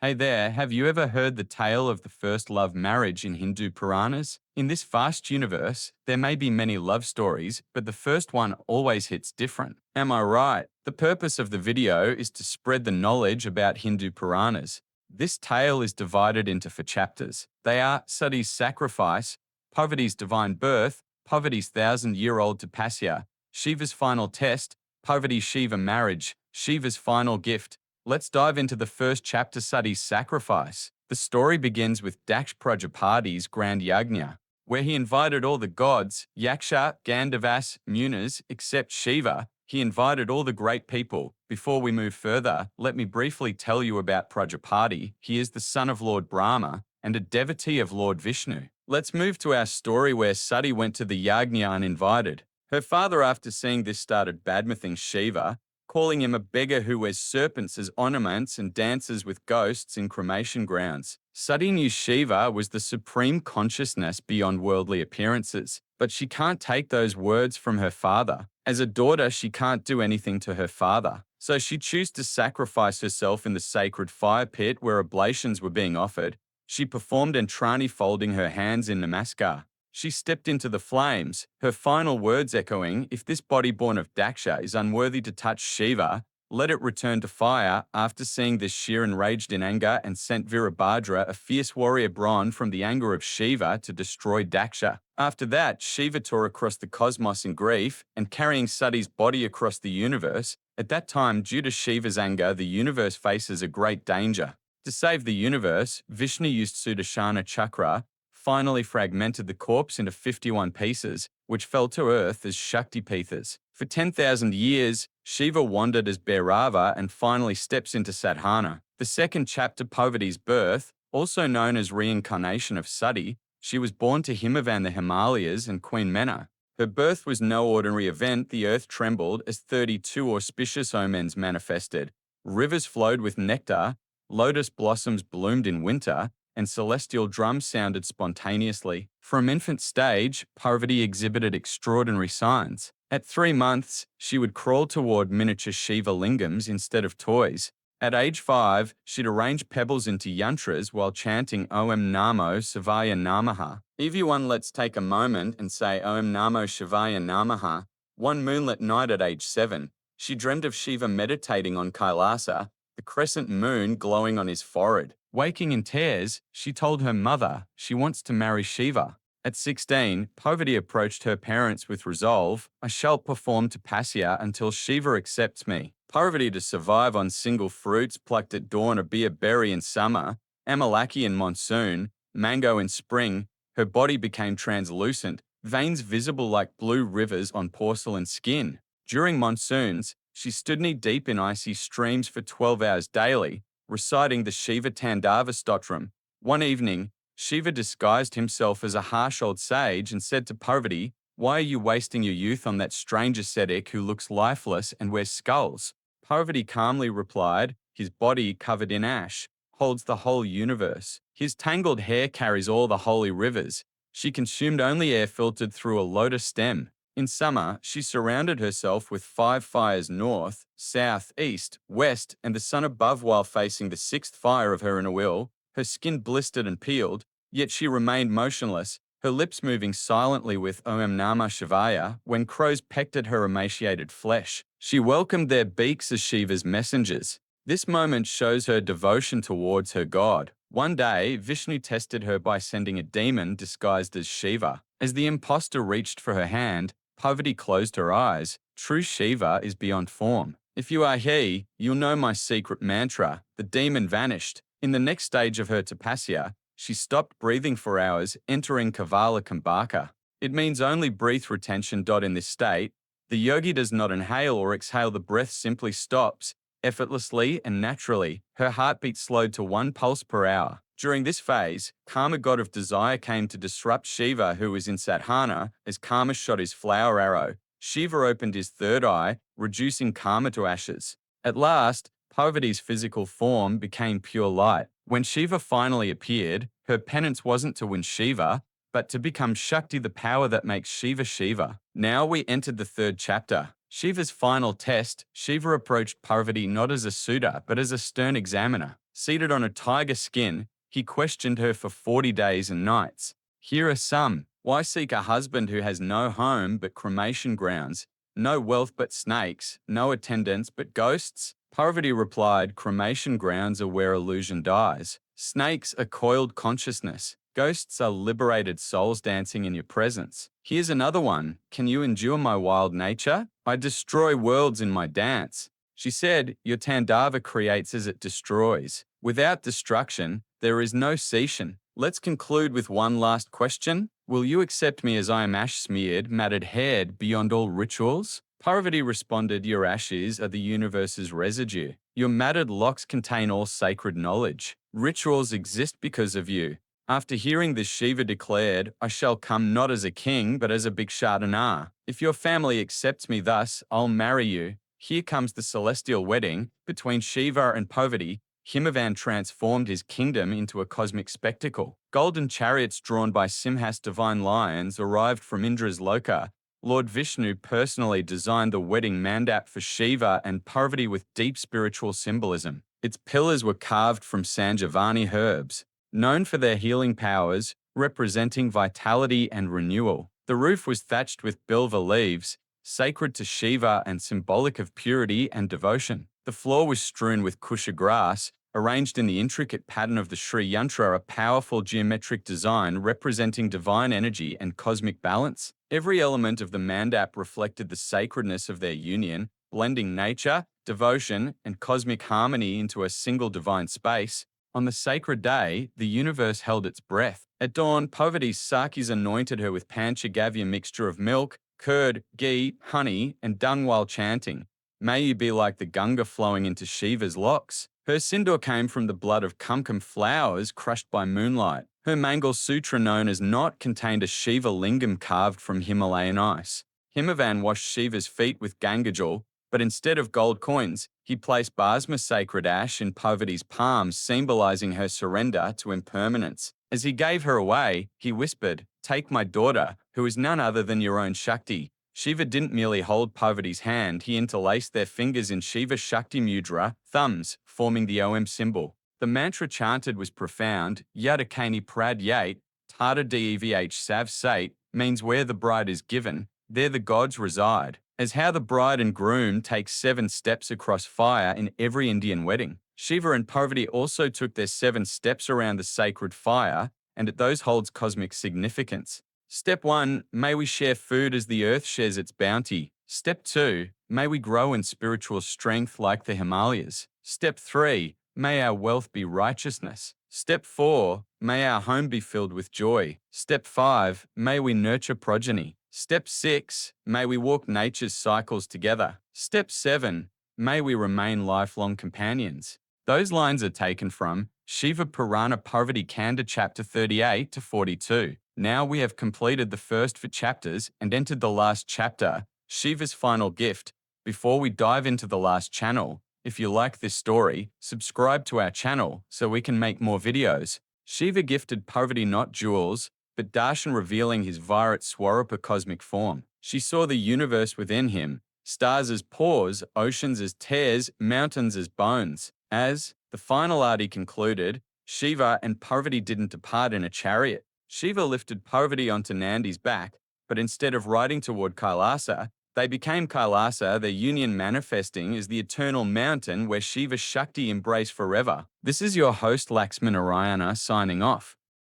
Hey there, have you ever heard the tale of the first love marriage in Hindu Puranas? In this vast universe, there may be many love stories, but the first one always hits different. Am I right? The purpose of the video is to spread the knowledge about Hindu Puranas. This tale is divided into four chapters. They are Sati's sacrifice, Parvati's divine birth, Parvati's thousand-year-old tapasya, Shiva's final test, Parvati's Shiva marriage, Shiva's final gift. Let's dive into the first chapter, Sati's sacrifice. The story begins with Daksha Prajapati's grand yajna, where he invited all the gods, Yaksha, Gandharvas, Munis, except Shiva. He invited all the great people. Before we move further, let me briefly tell you about Prajapati. He is the son of Lord Brahma and a devotee of Lord Vishnu. Let's move to our story where Sati went to the yajna uninvited. Her father, after seeing this, started badmouthing Shiva, calling him a beggar who wears serpents as ornaments and dances with ghosts in cremation grounds. Sati knew Shiva was the supreme consciousness beyond worldly appearances, but she can't take those words from her father. As a daughter, she can't do anything to her father, so she chose to sacrifice herself in the sacred fire pit where oblations were being offered. She performed entrani, folding her hands in namaskar. She stepped into the flames, her final words echoing, "If this body born of Daksha is unworthy to touch Shiva, let it return to fire." After seeing this, she enraged in anger and sent Virabhadra, a fierce warrior born from the anger of Shiva, to destroy Daksha. After that, Shiva tore across the cosmos in grief and carrying Sati's body across the universe. At that time, due to Shiva's anger, the universe faces a great danger. To save the universe, Vishnu used Sudarshana Chakra, finally fragmented the corpse into 51 pieces, which fell to earth as Shaktipithas. For 10,000 years, Shiva wandered as Bhairava and finally steps into sadhana. The second chapter, Parvati's birth, also known as reincarnation of Sati, she was born to Himavan, the Himalayas, and Queen Mena. Her birth was no ordinary event. The earth trembled as 32 auspicious omens manifested. Rivers flowed with nectar, lotus blossoms bloomed in winter, and celestial drums sounded spontaneously. From infant stage, Parvati exhibited extraordinary signs. At 3 months, she would crawl toward miniature Shiva lingams instead of toys. At age 5, she'd arrange pebbles into yantras while chanting Om Namo Shivaya Namaha. Everyone, let's take a moment and say Om Namo Shivaya Namaha. One moonlit night at age 7, she dreamed of Shiva meditating on Kailasa, the crescent moon glowing on his forehead. Waking in tears, she told her mother she wants to marry Shiva. At 16, Parvati approached her parents with resolve, "I shall perform tapasya until Shiva accepts me." Parvati, to survive on single fruits plucked at dawn, a beer berry in summer, amalaki in monsoon, mango in spring, her body became translucent, veins visible like blue rivers on porcelain skin. During monsoons, she stood knee-deep in icy streams for 12 hours daily, reciting the Shiva Tandava Stotram. One evening, Shiva disguised himself as a harsh old sage and said to Parvati, "Why are you wasting your youth on that strange ascetic who looks lifeless and wears skulls?" Parvati calmly replied, "His body, covered in ash, holds the whole universe. His tangled hair carries all the holy rivers." She consumed only air filtered through a lotus stem. In summer, she surrounded herself with 5 fires, north, south, east, west, and the sun above, while facing the 6th fire of her inner will. Her skin blistered and peeled, yet she remained motionless, her lips moving silently with Om Namah Shivaya. When crows pecked at her emaciated flesh, she welcomed their beaks as Shiva's messengers. This moment shows her devotion towards her god. One day, Vishnu tested her by sending a demon disguised as Shiva. As the impostor reached for her hand, Parvati closed her eyes. True Shiva is beyond form. "If you are he, you'll know my secret mantra." The demon vanished. In the next stage of her tapasya, she stopped breathing for hours, entering Kavala Kambaka. It means only breath retention. In this state, the yogi does not inhale or exhale, the breath simply stops, effortlessly and naturally. Her heartbeat slowed to 1 pulse per hour. During this phase, Kama, god of desire, came to disrupt Shiva, who was in sadhana. As Kama shot his flower arrow, Shiva opened his third eye, reducing Kama to ashes. At last, Parvati's physical form became pure light. When Shiva finally appeared, her penance wasn't to win Shiva, but to become Shakti, the power that makes Shiva Shiva. Now we entered the 3rd chapter. Shiva's final test. Shiva approached Parvati not as a suitor, but as a stern examiner. Seated on a tiger skin, he questioned her for 40 days and nights. Here are some. Why seek a husband who has no home but cremation grounds, no wealth but snakes, no attendants but ghosts? Parvati replied, cremation grounds are where illusion dies. Snakes are coiled consciousness. Ghosts are liberated souls dancing in your presence. Here's another one. Can you endure my wild nature? I destroy worlds in my dance. She said, your Tandava creates as it destroys. Without destruction, there is no cessation. Let's conclude with one last question. Will you accept me as I am ash-smeared, matted-haired, beyond all rituals? Parvati responded, your ashes are the universe's residue. Your matted locks contain all sacred knowledge. Rituals exist because of you. After hearing this, Shiva declared, I shall come not as a king, but as a Bhikshadana. If your family accepts me thus, I'll marry you. Here comes the celestial wedding between Shiva and Parvati. Himavan transformed his kingdom into a cosmic spectacle. Golden chariots drawn by Simhas divine lions arrived from Indra's Loka. Lord Vishnu personally designed the wedding mandap for Shiva and Parvati with deep spiritual symbolism. Its pillars were carved from Sanjivani herbs, known for their healing powers, representing vitality and renewal. The roof was thatched with bilva leaves, sacred to Shiva and symbolic of purity and devotion. The floor was strewn with kusha grass, arranged in the intricate pattern of the Sri Yantra, a powerful geometric design representing divine energy and cosmic balance. Every element of the mandap reflected the sacredness of their union, blending nature, devotion, and cosmic harmony into a single divine space. On the sacred day, the universe held its breath. At dawn, Parvati's Sakis anointed her with Panchagavya mixture of milk, curd, ghee, honey, and dung while chanting, may you be like the Ganga flowing into Shiva's locks. Her sindoor came from the blood of kumkum flowers crushed by moonlight. Her Mangal Sutra, known as Knot, contained a Shiva lingam carved from Himalayan ice. Himavan washed Shiva's feet with Gangajal, but instead of gold coins, he placed Bhasma sacred ash in Parvati's palms, symbolizing her surrender to impermanence. As he gave her away, he whispered, take my daughter, who is none other than your own Shakti. Shiva didn't merely hold Parvati's hand, he interlaced their fingers in Shiva Shakti Mudra, thumbs, forming the Om symbol. The mantra chanted was profound, Yadakani Prad Yate, Tata Devh Sav Sate, means where the bride is given, there the gods reside, as how the bride and groom take 7 steps across fire in every Indian wedding. Shiva and Parvati also took their 7 steps around the sacred fire, and those holds cosmic significance. Step 1, may we share food as the earth shares its bounty. Step 2, may we grow in spiritual strength like the Himalayas. Step 3, may our wealth be righteousness. Step 4, may our home be filled with joy. Step 5, may we nurture progeny. Step 6, may we walk nature's cycles together. Step 7, may we remain lifelong companions. Those lines are taken from Shiva Purana Parvati Kanda chapter 38 to 42. Now we have completed the first 4 chapters and entered the last chapter, Shiva's final gift. Before we dive into the last channel, if you like this story, subscribe to our channel so we can make more videos. Shiva gifted Parvati not jewels, but darshan, revealing his Virat Swarupa cosmic form. She saw the universe within him, stars as pores, oceans as tears, mountains as bones. As the final arti concluded, Shiva and Parvati didn't depart in a chariot. Shiva lifted Parvati onto Nandi's back, but instead of riding toward Kailasa, they became Kailasa, their union manifesting as the eternal mountain where Shiva Shakti embrace forever. This is your host Laxminarayana signing off.